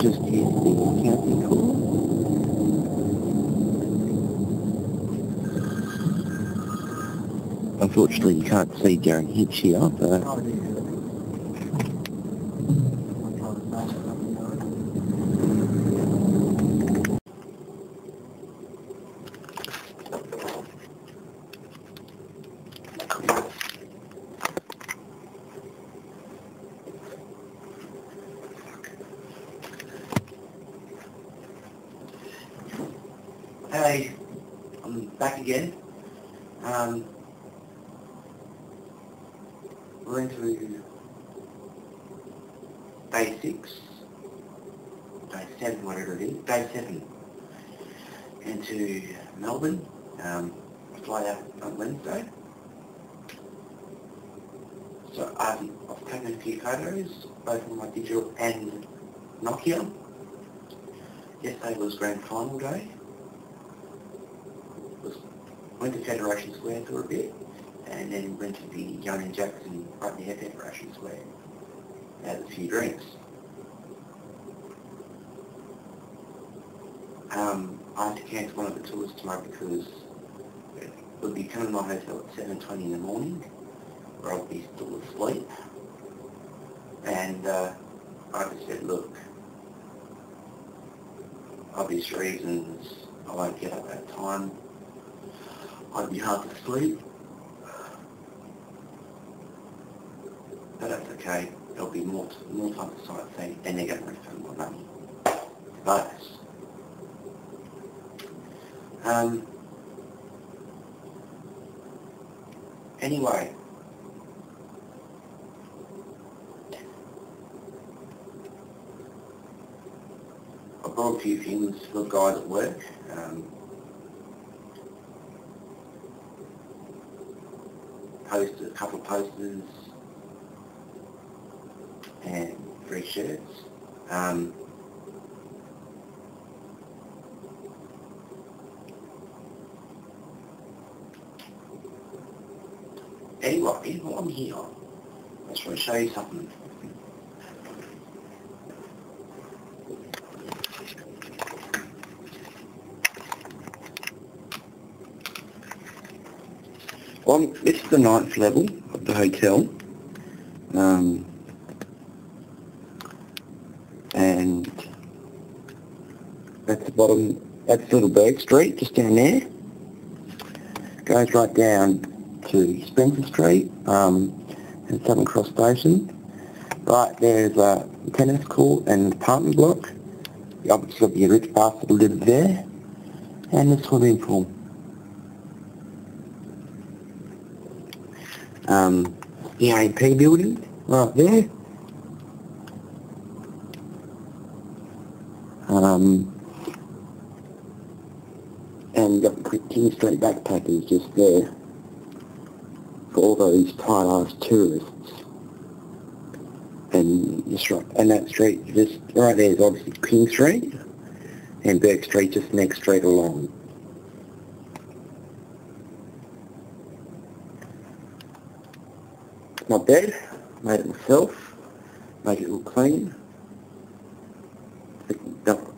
just use the counting tool. Unfortunately, you can't see Darren Hitch here, but hey, I'm back again. We're into day 6, day 7, whatever it is, day 7, into Melbourne. Fly out on Wednesday. So I've taken a few photos, both on my digital and Nokia. Yesterday was grand final day. Went to Federation Square for a bit, and then went to the Young and Jackson right near Federation Square. Had a few drinks. I had to cancel one of the tours tomorrow because we'll be coming to my hotel at 7:20 in the morning, where I'll be still asleep. And I just said, look, obvious reasons, I won't get up that time. I'd be hard to sleep. But that's okay. There'll be more time to sightsee, and they're going to refund my money. Bonus. Anyway, I brought a few things for the guys at work. A couple of posters and 3 shirts. Anyway, while I'm here, I just want to show you something. Well, this is the 9th level of the hotel, and that's the bottom, that's Little Berg Street, just down there. Goes right down to Spencer Street and Southern Cross Station. Right there's a tennis court and apartment block. Obviously got the rich bastard who lives there, and the swimming pool. The AP building, right there. And got the King Street backpackers just there for all those tight-ass tourists. And just right, and that street just right there is obviously King Street, and Burke Street just next street along. My bed, made it myself, make it look clean,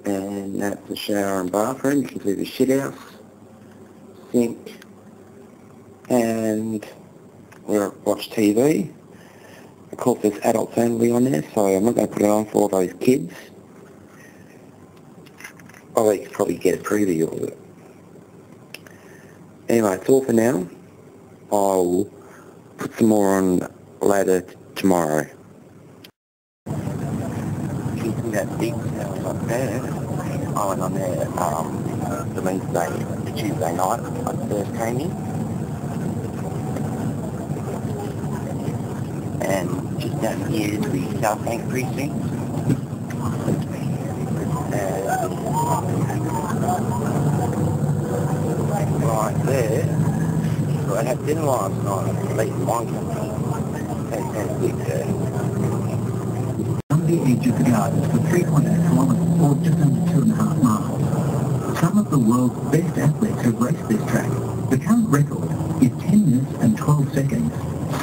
and that's the shower and bathroom. You can see the shit house, sink, and where I watch TV. Of course there's adults only on there, so I'm not going to put it on for all those kids. Oh, they could probably get a preview of it. Anyway, it's all for now. I'll put some more on later tomorrow. You can see that big house up there. I went on there the Wednesday, Tuesday night when I first came in. And just down here is the South Bank precinct. And right there, so I had dinner last night, late in wine company. On the edge of the gardens for 3.8 kilometres, or just under 2.5 miles. Some of the world's best athletes have raced this track. The current record is 10 minutes and 12 seconds,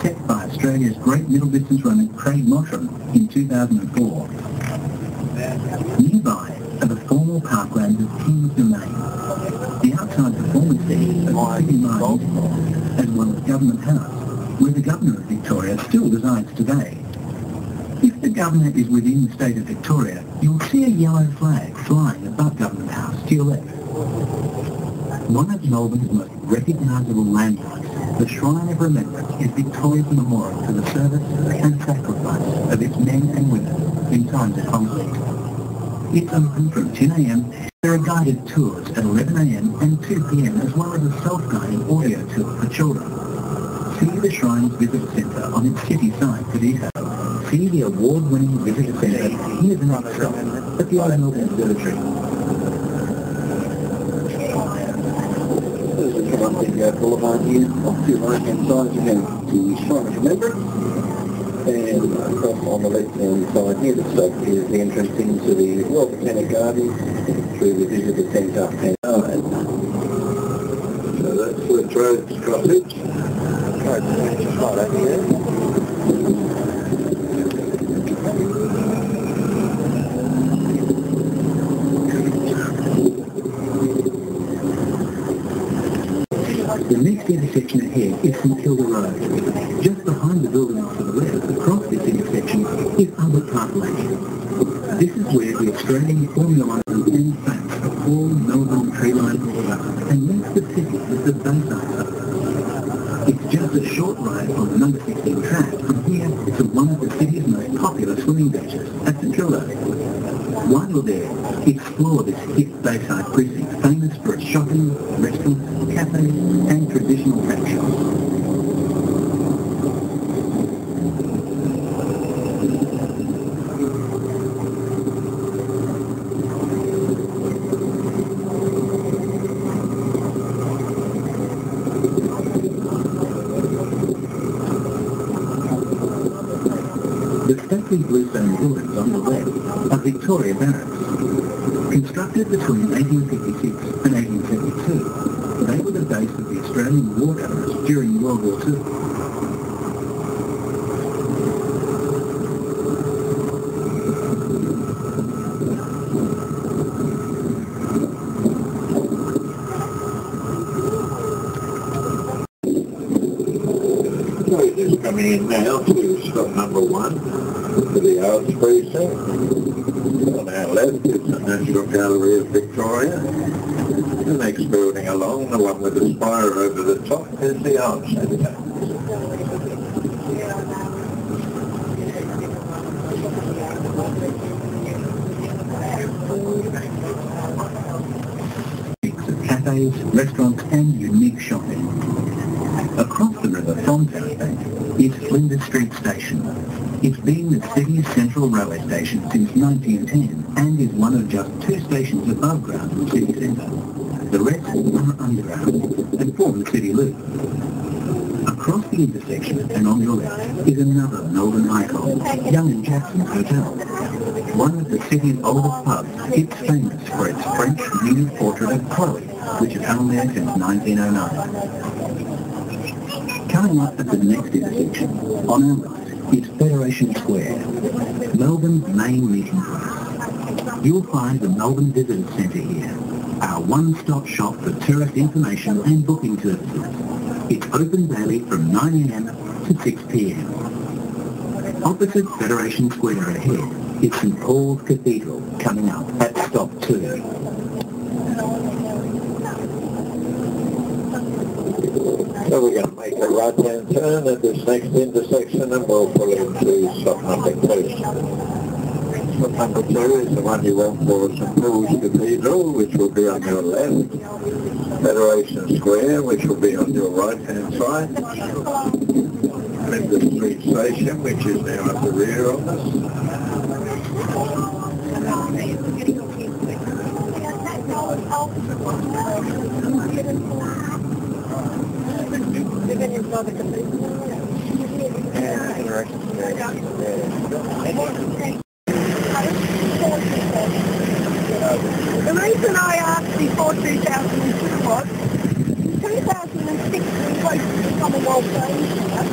set by Australia's great middle distance runner Craig Mottram in 2004. Nearby are the formal parklands of King's Domain, the outside performance centre of City Mines, as well as Government House, where the Governor of Victoria still resides today. If the Governor is within the state of Victoria, you'll see a yellow flag flying above Government House to your left. One of Melbourne's most recognisable landmarks, the Shrine of Remembrance, is Victoria's memorial to the service and sacrifice of its men and women in times of conflict. It's open from 10 a.m. There are guided tours at 11 a.m. and 2 p.m. as well as a self-guided audio tour for children. See the Shrine's Visitor Centre on its city site for details. See the award-winning Visitor Centre near the next stop at the Old Melbourne Observatory. As we come up the boulevard here, off to your right-hand side you have the Shrine of Remembrance, and across on the left-hand side near the stop is the entrance into the Royal Botanic Gardens through the Visitor Centre and side. So that's the Rhodes Cottage. Rhodes Cottage is right over here. The next intersection ahead is St Kilda Road. Just behind the buildings to the left, across this intersection, is Albert Park Lane. This is where the Australian Formula 1 and fans of all Melbourne tree-lined water and links the city with the Bayside suburbs. It's just a short ride from the number 16 track from here to one of the city's most popular swimming beaches at St Kilda. While you're there, explore this hip Bayside precinct famous for its shopping, restaurants, cafes and traditional cake shops. The stately bluestone buildings on the left are Victoria Barracks. Constructed between 1856 and 1872, they were the base of the Australian War Gunners during World War II. So just coming in now to stop number 1 for the Arts Precinct. On our left is the National Gallery of Victoria. The next building along, the one with the spire over the top, is the Arts Centre. Cafes, restaurants and unique shopping. Across the river from Town Bank is Flinders Street Station. It's been the city's central railway station since 1910 and is one of just 2 stations above ground in the city centre. The rest are underground and form the city loop. Across the intersection and on your left is another Melbourne icon, Young and Jackson's Hotel. One of the city's oldest pubs, it's famous for its French nude portrait of Chloe, which has hung there since 1909. Coming up at the next intersection, on our right, is Federation Square, Melbourne's main meeting place. You'll find the Melbourne Visitor Centre here, our one-stop shop for tourist information and booking services. It's open daily from 9 a.m. to 6 p.m. Opposite Federation Square ahead is St Paul's Cathedral, coming up at stop 2. So we're going to make a right-hand turn at this next intersection and we'll pull into stop number 2. Stop number 2 is the one you want for St Paul's Cathedral, which will be on your left. Federation Square, which will be on your right-hand side. Flinders Street Station, which is now at the rear of us. The reason I asked before 2002 was, 2006 we voted for the Commonwealth Games here,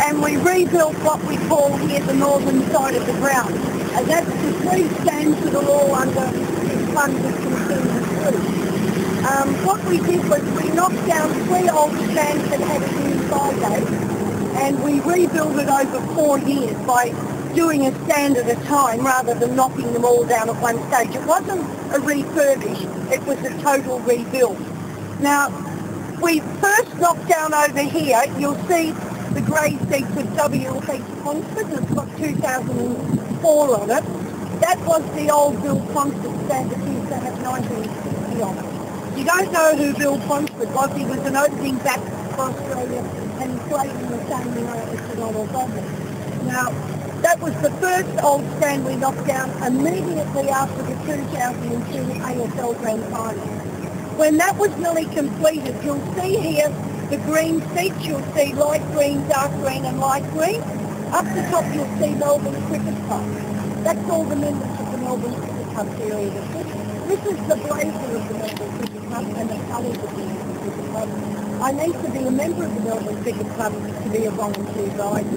and we rebuilt what we call here the northern side of the ground. And that's the 3 stands that are all under this fund of continuous use. What we did was we knocked down 3 old stands that had a new fire gate, and we rebuilt it over 4 years by doing a stand at a time rather than knocking them all down at one stage. It wasn't a refurbish, it was a total rebuild. Now, we first knocked down over here, you'll see the grey seats of W.H. Consford, it's got 2004 on it. That was the old Bill Consford stand that used to have 1960 on it. You don't know who Bill Consford was. He was an opening back for Australia and he played in the same era as Sir Donald Godwin. Now, that was the first old stand we knocked down immediately after the 2002 AFL Grand Final. When that was nearly completed, you'll see here the green seats. You'll see light green, dark green and light green. Up the top you'll see Melbourne Cricket Club. That's all the members of the Melbourne Cricket Club area. This is the blazer of the Melbourne Cricket Club and the colours of the Melbourne Cricket Club. I need to be a member of the Melbourne Cricket Club to be a volunteer guide.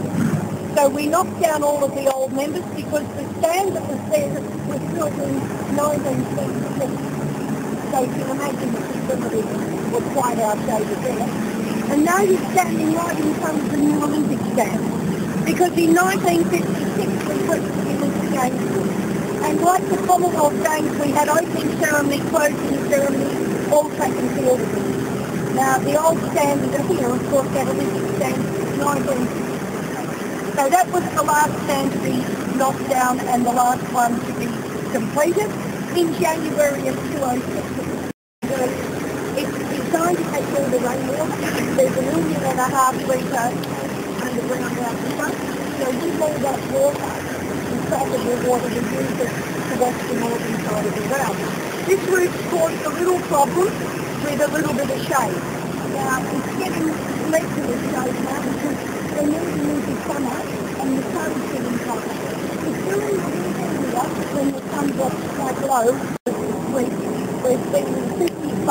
So we knocked down all of the old members because the stand that was there was built in 1976. So you can imagine the facilities were quite outdated there. And now you're standing right in front of the new Olympic stand. Because in 1956 we went to the Olympic Games. And like the Commonwealth Games, we had opening ceremony, closing ceremony, all track and field events. Now the old stand is here, of course, that Olympic stand is 1956. So that was the last stand to be knocked down and the last one to be completed. In January of 2006, it's designed to take all the rainwater. There's 1.5 million litre underground out the front. So with all that water, insoluble water, we use it to wash the northern side of the ground. This route's caused a little problem with a little bit of shade. Now, it's getting less of a shade now because we're moving into summer and the sun's getting hotter. It's during the winter when the sun drops quite low this week. We're spending $55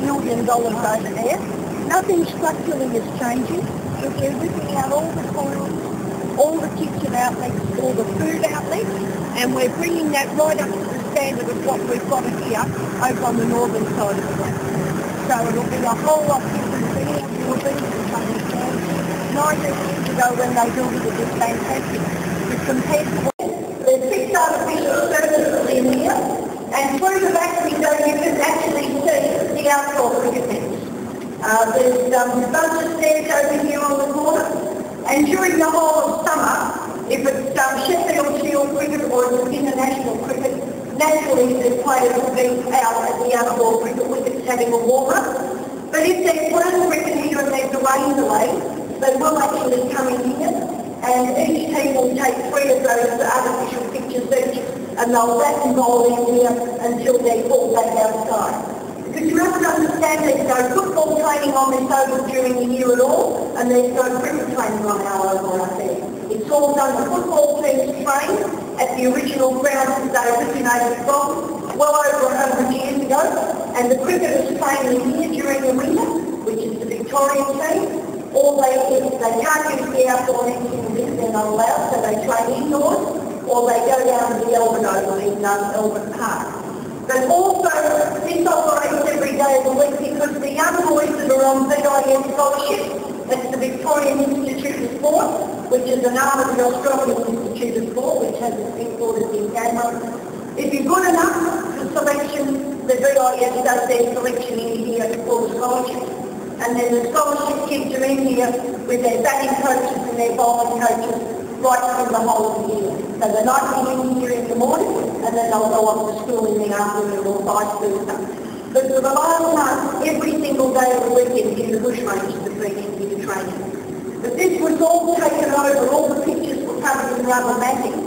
million over there. Nothing structurally is changing. But we're ripping out all the toilets, all the kitchen outlets, all the food outlets, and we're bringing that right up to the standard of what we've got here over on the northern side of the ground. So it'll be a whole lot different there. It'll be the same stand. 19 years ago when they built it was fantastic. But compared to what there's 6 artificial surfaces in here, and through the back window you can actually see the outdoor cricket nets. There's a bunch of stairs over here on the corner, and during the whole of summer, if it's Sheffield Shield cricket or it's international cricket, naturally the players will be out at the outdoor cricket wickets having a warm-up. But if there's one cricket here and there's a rain delay, they will actually come in here, and each team will take 3 of those artificial pitches each, and they'll bat and bowl in here until they fall back outside. Because you have to understand there's no football training on this oval during the year at all, and there's no cricket training on our oval out there. It's all done, the football teams train at the original grounds that they originated from, well over 100 years ago, and the cricketers train in here during the winter, which is the Victorian team. Or they can't use the outdoor netting because they're not allowed, so they train indoors, or they go down to the Melbourne Oval in Melbourne Park. But also, this operates every day of the week because the young boys that are on VIS scholarship, that's the Victorian Institute of Sport, which is an arm of the Australian Institute of Sport, which has its headquarters in Canberra. If you're good enough for selection, the VIS does their selection in here for scholarship. And then the scholarship kids are in here with their batting coaches and their bowling coaches right through the whole of the year. So they're not in here in the morning and then they'll go off to school in the afternoon or vice versa. But for the last month, every single day of the weekend in the bush range has been in here training. But this was all taken over, all the pictures were covered in rubber matting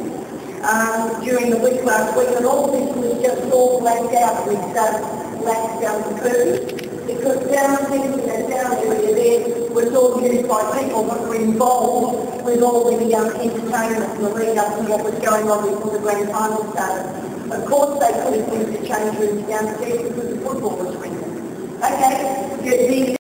during the week last week, and all this was just all blacked out with black curtains. Because down area there was all used by people that were involved with all the entertainment and the lead up to what was going on before the grand final started. Of course they could have used the change rooms downstairs because the football was winning. Okay,